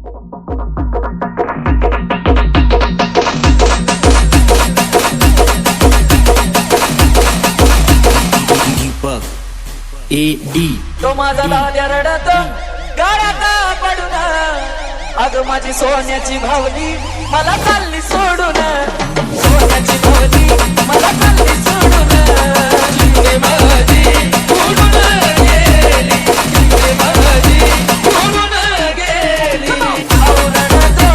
Eddy तो माझा दाद्या रडत गाड्यात पडून, अग माझी सोन्याची भावली मला चालली सोडून, सोन्याची भावली मला चालली सोडून, जिंदगी माझी उडून गेली, जिंदगी माझी उडून गेली. भाऊ रडतो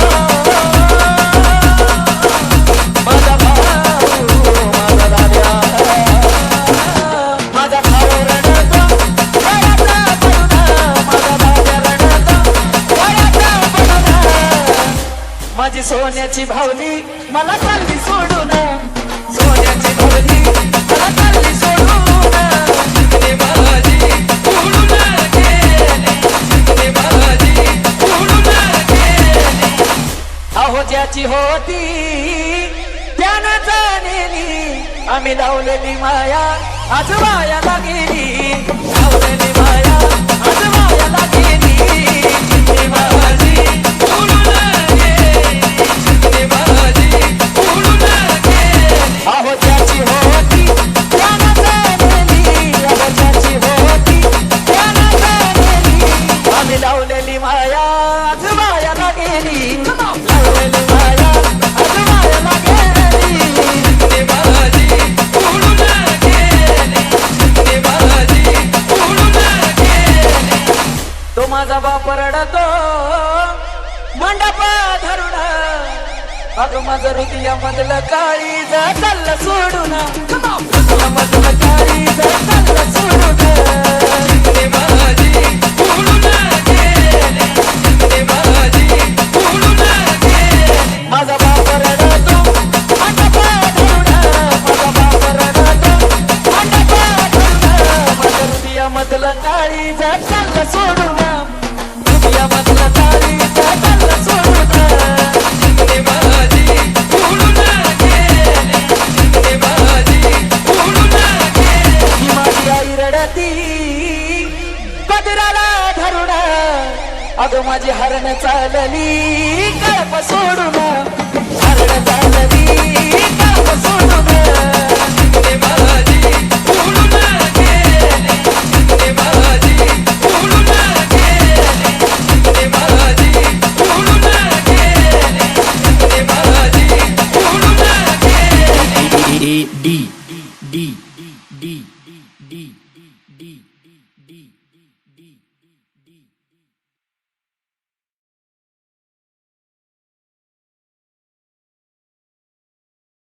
माझा भाऊ, माझा दाद्या, माझा भाऊ रडतो गाड्यात पडून, माझा दाद्या रडतो गाड्यात पडून, माझी सोन्याची भावली मला चालली सोडून, सोन्याची भावली मला चालली सोडून, जिंदगी माझी उडून गेली, जिंदगी माझी उडून गेली. अहो ज्याची होती त्यानं जाणलेली, आम्ही लावलेली माया आज वायाला गेली, लावलेली माया आज वायाला गेली, जिंदगी माझी उडून गेली, जिंदगी माझी उडून गेली. अहो ज्याची होती त्यानं जाणलेली, अहो ज्याची होती त्यानं जाणलेली, आम्ही लावलेली माया आज वायाला गेली, लावलेली माया आज वायाला गेली, जिंदगी माझी उडून गेली, जिंदगी माझी उडून गेली. तो माझा बाप रडतो मंडप धरून, अगं माझं हृदयामधलं काळीज चाललं सोडून, हृदयामधलं काळीज चाललं सोडून, जिंदगी माझी उडून गेली, जिंदगी माझी उडून गेली. माझा बाप रडतो मंडप धरून, माझा बाप रडतो मंडप धरून, माझं हृदयामधलं काळीज चाललं सोडून, हृदयामधलं काळीज चाललं सोडून, जिंदगी माझी उडून गेली, जिंदगी माझी उडून गेली. ही माझी आई रडती पदराला धरून, अगं माझी हरण चालली कळप सोडून, हरण चालली कळप